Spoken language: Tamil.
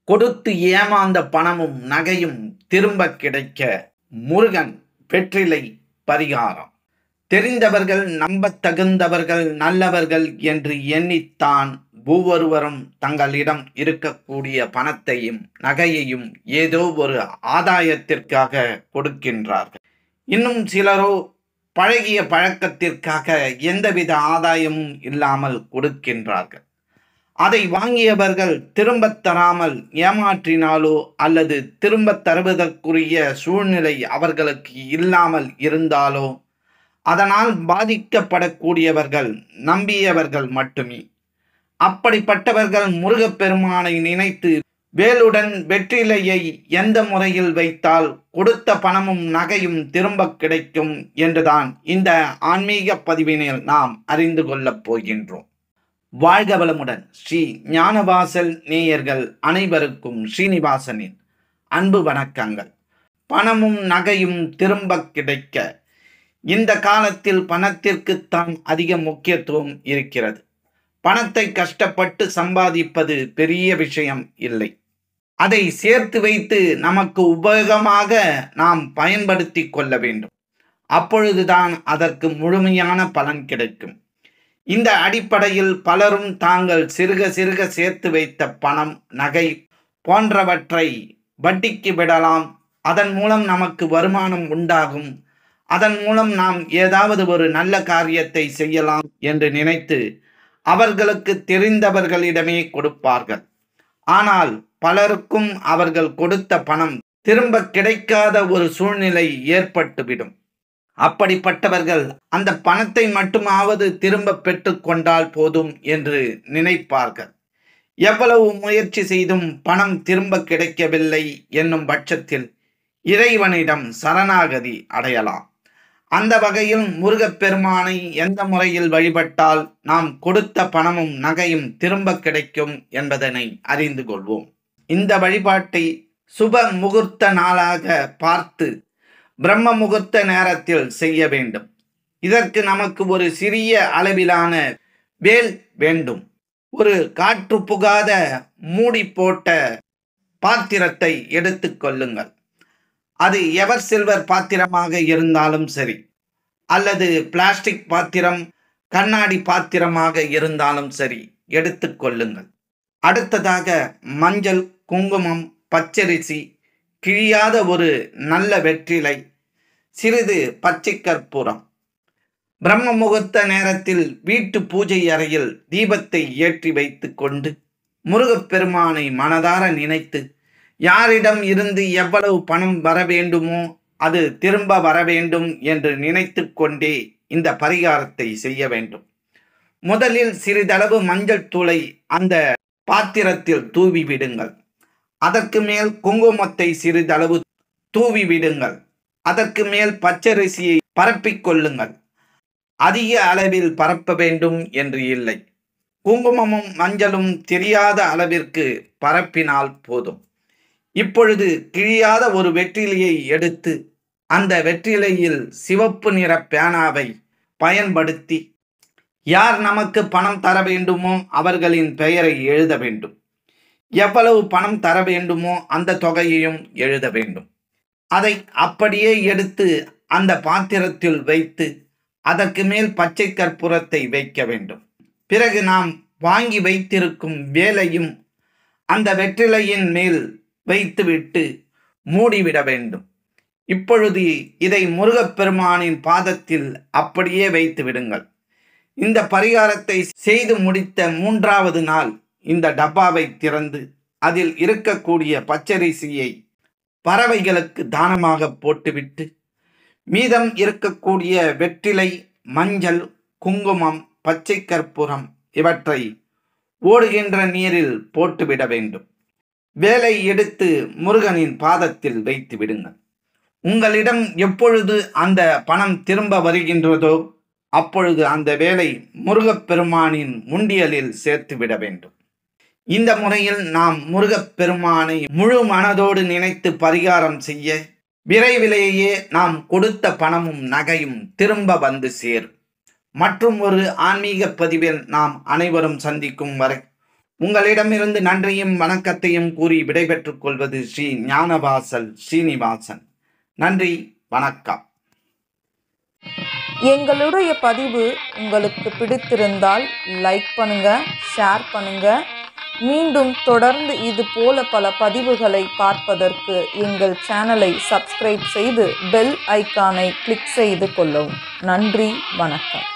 கொடுத்து ஏமாந்த பணமும் நகையும் திரும்ப கிடைக்க முருகன் வெற்றிலை பரிகாரம். தெரிந்தவர்கள், நம்பத் தகுந்தவர்கள், நல்லவர்கள் என்று எண்ணித்தான் ஒவ்வொருவரும் தங்களிடம் இருக்கக்கூடிய பணத்தையும் நகையையும் ஏதோ ஒரு ஆதாயத்திற்காக கொடுக்கின்றார்கள். இன்னும் சிலரோ பழகிய பழக்கத்திற்காக எந்தவித ஆதாயமும் இல்லாமல் கொடுக்கின்றார்கள். அதை வாங்கியவர்கள் திரும்பத் தராமல் ஏமாற்றினாலோ அல்லது திரும்பத் தருவதற்குரிய சூழ்நிலை அவர்களுக்கு இல்லாமல் இருந்தாலோ அதனால் பாதிக்கப்படக்கூடியவர்கள் நம்பியவர்கள் மட்டுமே. அப்படிப்பட்டவர்கள் முருகப்பெருமானை நினைத்து வேலுடன் வெற்றிலையை எந்த முறையில் வைத்தால் கொடுத்த பணமும் நகையும் திரும்ப கிடைக்கும் என்றுதான் இந்த ஆன்மீக பதிவினில் நாம் அறிந்து கொள்ளப் போகின்றோம். வாழ்க வளமுடன். ஸ்ரீ ஞானவாசல் நேயர்கள் அனைவருக்கும் ஸ்ரீனிவாசனின் அன்பு வணக்கங்கள். பணமும் நகையும் திரும்ப கிடைக்க இந்த காலத்தில் பணத்திற்குத்தான் அதிக முக்கியத்துவம் இருக்கிறது. பணத்தை கஷ்டப்பட்டு சம்பாதிப்பது பெரிய விஷயம் இல்லை. அதை சேர்த்து வைத்து நமக்கு உபயோகமாக நாம் பயன்படுத்தி கொள்ள வேண்டும். அப்பொழுதுதான் அதற்கு முழுமையான பலன் கிடைக்கும். இந்த அடிப்படையில் பலரும் தாங்கள் சிறுக சிறுக சேர்த்து வைத்த பணம், நகை போன்றவற்றை வட்டிக்கு விடலாம், அதன் மூலம் நமக்கு வருமானம் உண்டாகும், அதன் மூலம் நாம் ஏதாவது ஒரு நல்ல காரியத்தை செய்யலாம் என்று நினைத்து அவர்களுக்கு தெரிந்தவர்களிடமே கொடுப்பார்கள். ஆனால் பலருக்கும் அவர்கள் கொடுத்த பணம் திரும்ப கிடைக்காத ஒரு சூழ்நிலை ஏற்பட்டுவிடும். அப்படிப்பட்டவர்கள் அந்த பணத்தை மட்டுமாவது திரும்ப பெற்று கொண்டால் போதும் என்று நினைப்பார்கள். எவ்வளவு முயற்சி செய்தும் பணம் திரும்ப கிடைக்கவில்லை என்னும் பட்சத்தில் இறைவனிடம் சரணாகதி அடையலாம். அந்த வகையில் முருகப்பெருமானை எந்த முறையில் வழிபட்டால் நாம் கொடுத்த பணமும் நகையும் திரும்ப கிடைக்கும் என்பதனை அறிந்து கொள்வோம். இந்த வழிபாட்டை சுப முகூர்த்த நாளாக பார்த்து பிரம்ம முகூர்த்த நேரத்தில் செய்ய வேண்டும். இதற்கு நமக்கு ஒரு சிறிய அளவிலான வேல் வேண்டும். ஒரு காற்று புகாத மூடி போட்ட பாத்திரத்தை எடுத்து கொள்ளுங்கள். அது எவர் சில்வர் பாத்திரமாக இருந்தாலும் சரி, அல்லது பிளாஸ்டிக் பாத்திரம், கண்ணாடி பாத்திரமாக இருந்தாலும் சரி, எடுத்து கொள்ளுங்கள். அடுத்ததாக மஞ்சள், குங்குமம், பச்சரிசி, கிழியாத ஒரு நல்ல வெற்றிலை, சிறிது பச்சை கற்பூரம். பிரம்ம முகூர்த்த நேரத்தில் வீட்டு பூஜை அறையில் தீபத்தை ஏற்றி வைத்து கொண்டு முருகப்பெருமானை மனதார நினைத்து யாரிடம் இருந்து எவ்வளவு பணம் வர வேண்டுமோ அது திரும்ப வர வேண்டும் என்று நினைத்து கொண்டே இந்த பரிகாரத்தை செய்ய வேண்டும். முதலில் சிறிதளவு மஞ்சள் தூளை அந்த பாத்திரத்தில் தூவி விடுங்கள். அதற்கு மேல் குங்குமத்தை சிறிதளவு தூவி விடுங்கள். அதற்கு மேல் பச்சரிசியை பரப்பிக் கொள்ளுங்கள். அதிக அளவில் பரப்ப வேண்டும் என்று இல்லை. குங்குமமும் மஞ்சளும் தெரியாத அளவிற்கு பரப்பினால் போதும். இப்பொழுது கிழியாத ஒரு வெற்றிலையை எடுத்து அந்த வெற்றிலையில் சிவப்பு நிற பேனாவை பயன்படுத்தி யார் நமக்கு பணம் தர வேண்டுமோ அவர்களின் பெயரை எழுத வேண்டும். எவ்வளவு பணம் தர வேண்டுமோ அந்த தொகையையும் எழுத வேண்டும். அதை அப்படியே எடுத்து அந்த பாத்திரத்தில் வைத்து அதற்கு மேல் பச்சை கற்பூரத்தை வைக்க வேண்டும். பிறகு நாம் வாங்கி வைத்திருக்கும் வேலையும் அந்த வெற்றிலையின் மேல் வைத்துவிட்டு மூடிவிட வேண்டும். இப்பொழுது இதை முருகப்பெருமானின் பாதத்தில் அப்படியே வைத்து விடுங்கள். இந்த பரிகாரத்தை செய்து முடித்த 3வது நாள் இந்த டப்பாவை திறந்து அதில் இருக்கக்கூடிய பச்சரிசியை பறவைகளுக்கு தானமாக போட்டுவிட்டு மீதம் இருக்கக்கூடிய வெற்றிலை, மஞ்சள், குங்குமம், பச்சை கற்பூரம் இவற்றை ஓடுகின்ற நீரில் போட்டுவிட வேண்டும். வேலை எடுத்து முருகனின் பாதத்தில் வைத்து விடுங்கள். உங்களிடம் எப்பொழுது அந்த பணம் திரும்ப வருகின்றதோ அப்பொழுது அந்த வேலை முருகப்பெருமானின் உண்டியலில் சேர்த்து விட வேண்டும். இந்த முறையில் நாம் முருகப்பெருமானை முழு மனதோடு நினைத்து பரிகாரம் செய்ய விரைவிலேயே நாம் கொடுத்த பணமும் நகையும் திரும்ப வந்து சேரும். மற்றும் ஒரு ஆன்மீக பதிவில் நாம் அனைவரும் சந்திக்கும் வரை உங்களிடமிருந்து நன்றியும் வணக்கத்தையும் கூறி விடைபெற்றுக் கொள்வது ஸ்ரீ ஞானவாசல் சீனிவாசன். நன்றி, வணக்கம். எங்களுடைய பதிவு உங்களுக்கு பிடித்திருந்தால் லைக் பண்ணுங்க, ஷேர் பண்ணுங்க. மீண்டும் தொடர்ந்து இது போல பல பதிவுகளை பார்ப்பதற்கு எங்கள் சேனலை சப்ஸ்கிரைப் செய்து பெல் ஐக்கானை கிளிக் செய்து கொள்ளவும். நன்றி, வணக்கம்.